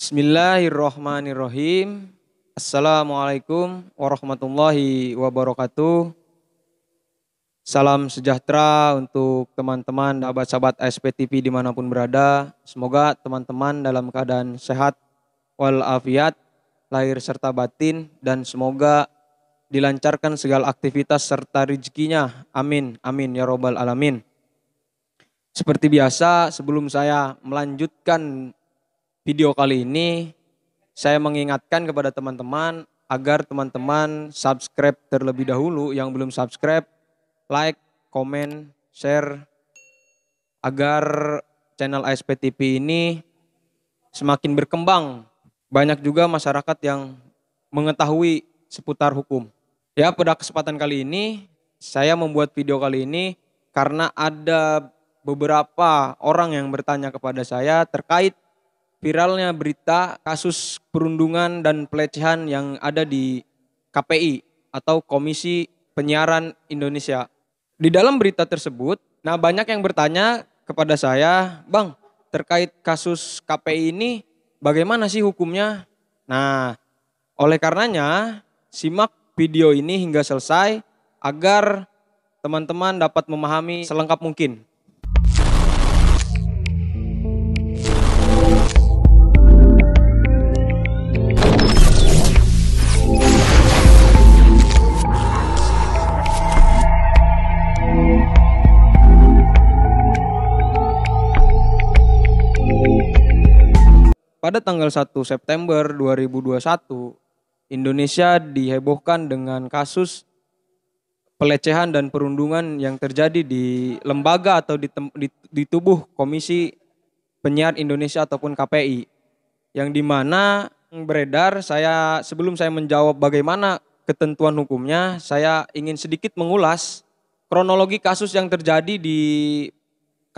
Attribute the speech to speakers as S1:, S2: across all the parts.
S1: Bismillahirrohmanirrohim. Assalamualaikum warahmatullahi wabarakatuh. Salam sejahtera untuk teman-teman, sahabat-sahabat ASP TV dimanapun berada. Semoga teman-teman dalam keadaan sehat walafiat, lahir serta batin, dan semoga dilancarkan segala aktivitas serta rezekinya. Amin, amin ya robbal alamin. Seperti biasa, sebelum saya melanjutkan video kali ini, saya mengingatkan kepada teman-teman agar teman-teman subscribe terlebih dahulu. Yang belum subscribe, like, komen, share, agar channel ASP TV ini semakin berkembang. Banyak juga masyarakat yang mengetahui seputar hukum. Ya, pada kesempatan kali ini, saya membuat video kali ini karena ada beberapa orang yang bertanya kepada saya terkait viralnya berita kasus perundungan dan pelecehan yang ada di KPI atau Komisi Penyiaran Indonesia. Di dalam berita tersebut, banyak yang bertanya kepada saya, "Bang, terkait kasus KPI ini bagaimana sih hukumnya?" Oleh karenanya, simak video ini hingga selesai agar teman-teman dapat memahami selengkap mungkin. Pada tanggal 1 September 2021, Indonesia dihebohkan dengan kasus pelecehan dan perundungan yang terjadi di lembaga atau di tubuh Komisi Penyiaran Indonesia ataupun KPI. Yang dimana beredar, sebelum saya menjawab bagaimana ketentuan hukumnya, saya ingin sedikit mengulas kronologi kasus yang terjadi di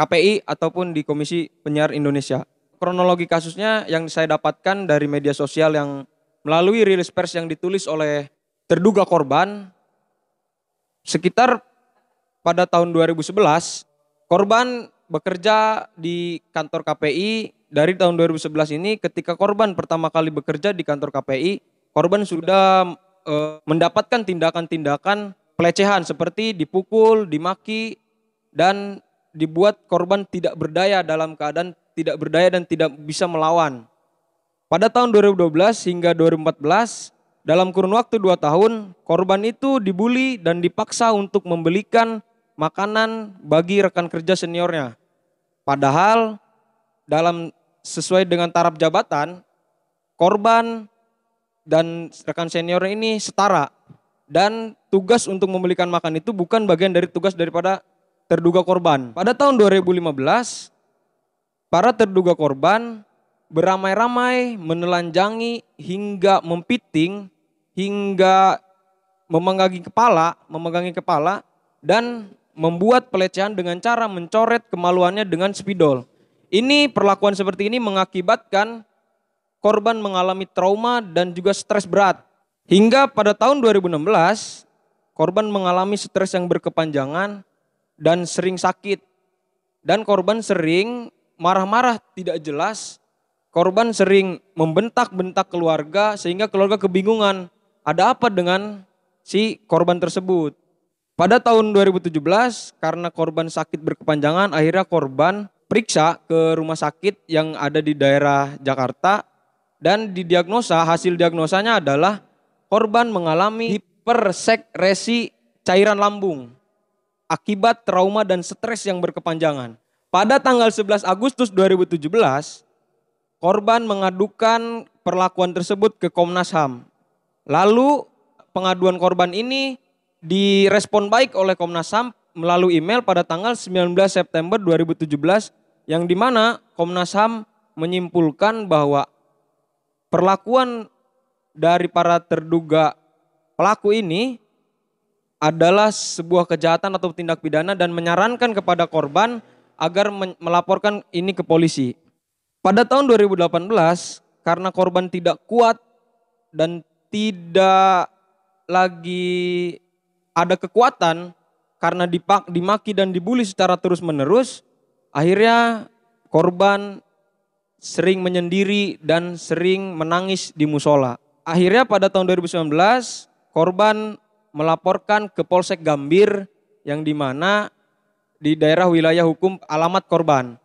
S1: KPI ataupun di Komisi Penyiaran Indonesia. Kronologi kasusnya yang saya dapatkan dari media sosial yang melalui rilis pers yang ditulis oleh terduga korban. Sekitar pada tahun 2011, korban bekerja di kantor KPI. Dari tahun 2011 ini, ketika korban pertama kali bekerja di kantor KPI, korban sudah mendapatkan tindakan-tindakan pelecehan seperti dipukul, dimaki, dan dibuat korban tidak berdaya dalam keadaan tidak berdaya dan tidak bisa melawan. Pada tahun 2012 hingga 2014, dalam kurun waktu 2 tahun, korban itu dibully dan dipaksa untuk membelikan makanan bagi rekan kerja seniornya. Padahal sesuai dengan taraf jabatan, korban dan rekan senior ini setara. Dan tugas untuk membelikan makan itu bukan bagian dari tugas daripada terduga korban. Pada tahun 2015, para terduga korban beramai-ramai menelanjangi hingga mempiting, hingga memegangi kepala dan membuat pelecehan dengan cara mencoret kemaluannya dengan spidol. Perlakuan seperti ini mengakibatkan korban mengalami trauma dan juga stres berat. Hingga pada tahun 2016, korban mengalami stres yang berkepanjangan dan sering sakit. Dan korban sering marah-marah tidak jelas, korban sering membentak-bentak keluarga sehingga keluarga kebingungan ada apa dengan si korban tersebut. Pada tahun 2017 karena korban sakit berkepanjangan, akhirnya korban periksa ke rumah sakit yang ada di daerah Jakarta dan hasil diagnosanya adalah korban mengalami hipersekresi cairan lambung akibat trauma dan stres yang berkepanjangan. Pada tanggal 11 Agustus 2017, korban mengadukan perlakuan tersebut ke Komnas HAM. Lalu pengaduan korban ini direspon baik oleh Komnas HAM melalui email pada tanggal 19 September 2017 yang dimana Komnas HAM menyimpulkan bahwa perlakuan dari para terduga pelaku ini adalah sebuah kejahatan atau tindak pidana dan menyarankan kepada korban agar melaporkan ini ke polisi. Pada tahun 2018, karena korban tidak kuat dan tidak lagi ada kekuatan karena dimaki dan dibully secara terus-menerus, akhirnya korban sering menyendiri dan sering menangis di musola. Akhirnya pada tahun 2019 korban melaporkan ke Polsek Gambir yang dimana di daerah wilayah hukum alamat korban.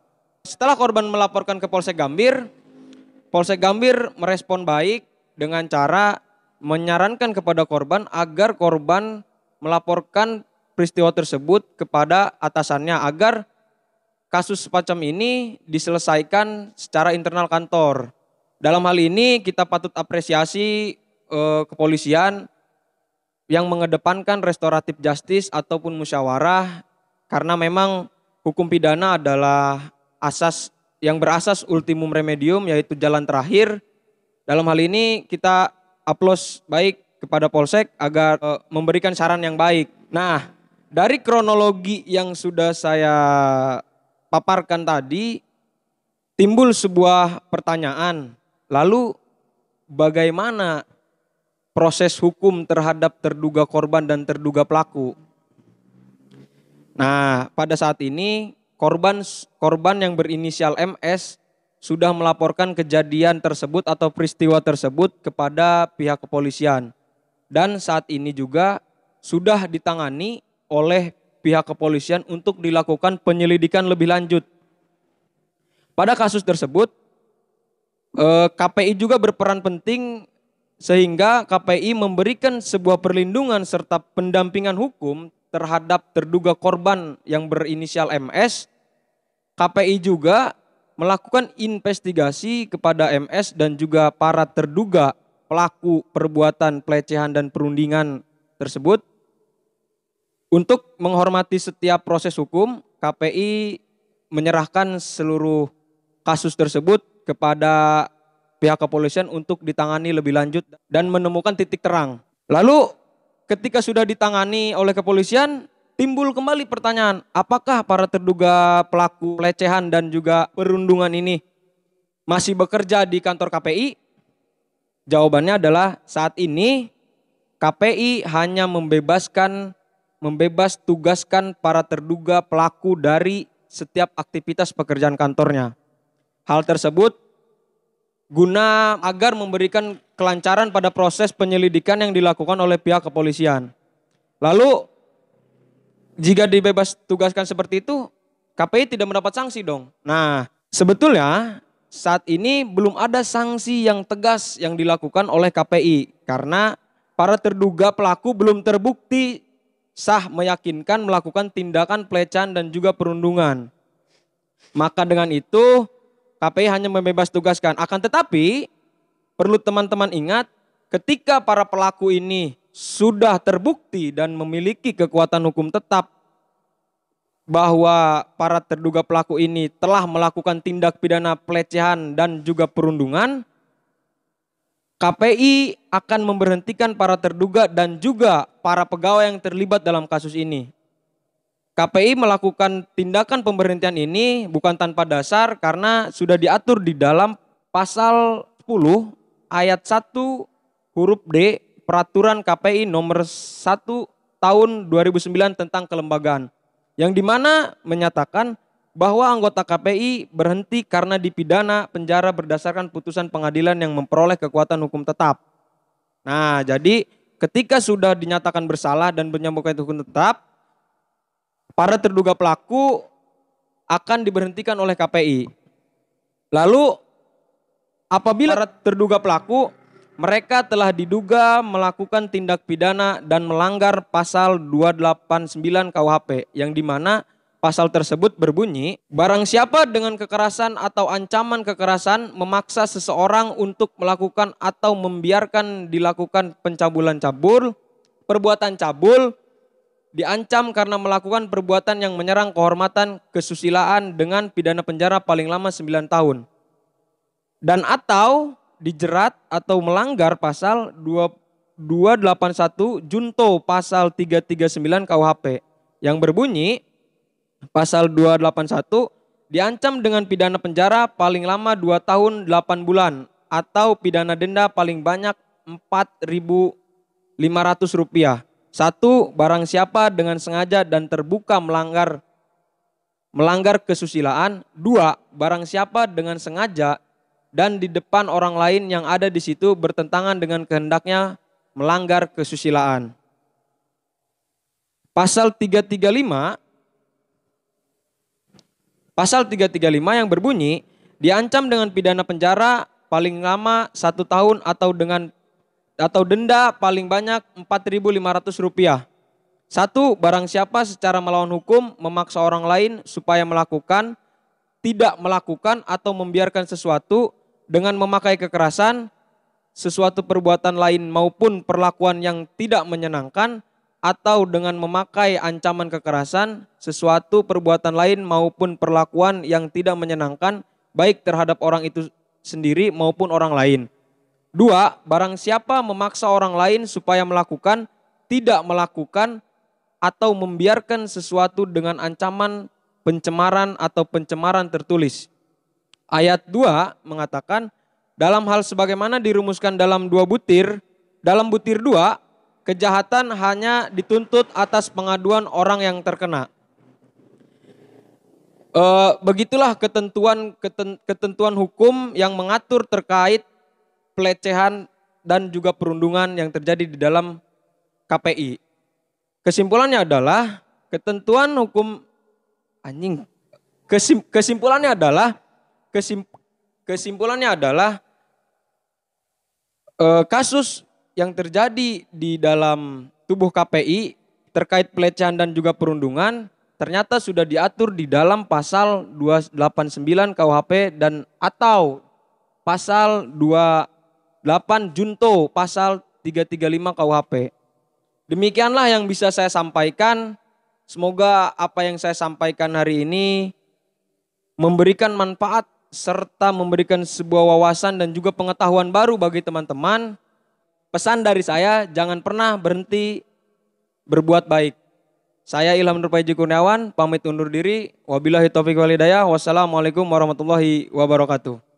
S1: Setelah korban melaporkan ke Polsek Gambir merespon baik dengan cara menyarankan kepada korban agar korban melaporkan peristiwa tersebut kepada atasannya agar kasus semacam ini diselesaikan secara internal kantor. Dalam hal ini kita patut apresiasi kepolisian yang mengedepankan restoratif justice ataupun musyawarah karena memang hukum pidana adalah asas yang berasas ultimum remedium yaitu jalan terakhir. Dalam hal ini kita aplaus baik kepada Polsek agar memberikan saran yang baik. Nah, dari kronologi yang sudah saya paparkan tadi, timbul sebuah pertanyaan. Lalu bagaimana proses hukum terhadap terduga korban dan terduga pelaku? Nah, pada saat ini korban yang berinisial MS sudah melaporkan kejadian tersebut atau peristiwa tersebut kepada pihak kepolisian. Dan saat ini juga sudah ditangani oleh pihak kepolisian untuk dilakukan penyelidikan lebih lanjut. Pada kasus tersebut, KPI juga berperan penting sehingga KPI memberikan sebuah perlindungan serta pendampingan hukum terhadap terduga korban yang berinisial MS. KPI juga melakukan investigasi kepada MS dan juga para terduga pelaku perbuatan pelecehan dan perundingan tersebut. Untuk menghormati setiap proses hukum, KPI menyerahkan seluruh kasus tersebut kepada pihak kepolisian untuk ditangani lebih lanjut dan menemukan titik terang. Lalu ketika sudah ditangani oleh kepolisian, timbul kembali pertanyaan, apakah para terduga pelaku pelecehan dan juga perundungan ini masih bekerja di kantor KPI? Jawabannya adalah saat ini KPI hanya membebas tugaskan para terduga pelaku dari setiap aktivitas pekerjaan kantornya. Hal tersebut guna agar memberikan kelancaran pada proses penyelidikan yang dilakukan oleh pihak kepolisian. Lalu jika dibebas tugaskan seperti itu, KPI tidak mendapat sanksi dong. Nah, sebetulnya saat ini belum ada sanksi yang tegas yang dilakukan oleh KPI karena para terduga pelaku belum terbukti sah meyakinkan melakukan tindakan pelecehan dan juga perundungan. Maka dengan itu KPI hanya membebas tugaskan. Akan tetapi perlu teman-teman ingat ketika para pelaku ini sudah terbukti dan memiliki kekuatan hukum tetap bahwa para terduga pelaku ini telah melakukan tindak pidana pelecehan dan juga perundungan, KPI akan memberhentikan para terduga dan juga para pegawai yang terlibat dalam kasus ini. KPI melakukan tindakan pemberhentian ini bukan tanpa dasar karena sudah diatur di dalam pasal 10 ayat 1 huruf D Peraturan KPI nomor 1 tahun 2009 tentang kelembagaan. Yang dimana menyatakan bahwa anggota KPI berhenti karena dipidana penjara berdasarkan putusan pengadilan yang memperoleh kekuatan hukum tetap. Nah, jadi ketika sudah dinyatakan bersalah dan menyambungkan hukum tetap, para terduga pelaku akan diberhentikan oleh KPI. Lalu apabila para terduga pelaku mereka telah diduga melakukan tindak pidana dan melanggar pasal 289 KUHP yang dimana pasal tersebut berbunyi, barang siapa dengan kekerasan atau ancaman kekerasan memaksa seseorang untuk melakukan atau membiarkan dilakukan pencabulan cabul, perbuatan cabul, diancam karena melakukan perbuatan yang menyerang kehormatan kesusilaan dengan pidana penjara paling lama 9 tahun. Dan atau dijerat atau melanggar pasal 281 junto pasal 339 KUHP yang berbunyi pasal 281 diancam dengan pidana penjara paling lama 2 tahun 8 bulan atau pidana denda paling banyak Rp4.500. 1. Barang siapa dengan sengaja dan terbuka melanggar kesusilaan. 2. Barang siapa dengan sengaja dan di depan orang lain yang ada di situ bertentangan dengan kehendaknya melanggar kesusilaan. Pasal 335 yang berbunyi diancam dengan pidana penjara paling lama 1 tahun atau denda paling banyak Rp4.500. 1. Barang siapa secara melawan hukum memaksa orang lain supaya melakukan, tidak melakukan atau membiarkan sesuatu dengan memakai kekerasan, sesuatu perbuatan lain maupun perlakuan yang tidak menyenangkan, atau dengan memakai ancaman kekerasan, sesuatu perbuatan lain maupun perlakuan yang tidak menyenangkan, baik terhadap orang itu sendiri maupun orang lain. 2. Barang siapa memaksa orang lain supaya melakukan, tidak melakukan, atau membiarkan sesuatu dengan ancaman pencemaran atau pencemaran tertulis. Ayat 2 mengatakan, dalam hal sebagaimana dirumuskan dalam dalam butir 2, kejahatan hanya dituntut atas pengaduan orang yang terkena. Begitulah ketentuan hukum yang mengatur terkait pelecehan dan juga perundungan yang terjadi di dalam KPI. Kesimpulannya adalah kesimpulannya adalah kasus yang terjadi di dalam tubuh KPI terkait pelecehan dan juga perundungan ternyata sudah diatur di dalam pasal 289 KUHP dan atau pasal 28 junto pasal 335 KUHP. Demikianlah yang bisa saya sampaikan. Semoga apa yang saya sampaikan hari ini memberikan manfaat serta memberikan sebuah wawasan dan juga pengetahuan baru bagi teman-teman. Pesan dari saya, jangan pernah berhenti berbuat baik. Saya Ilham Nur Paiji Kurniawan, pamit undur diri. Wabillahi taufiq wal hidayah. Wassalamualaikum warahmatullahi wabarakatuh.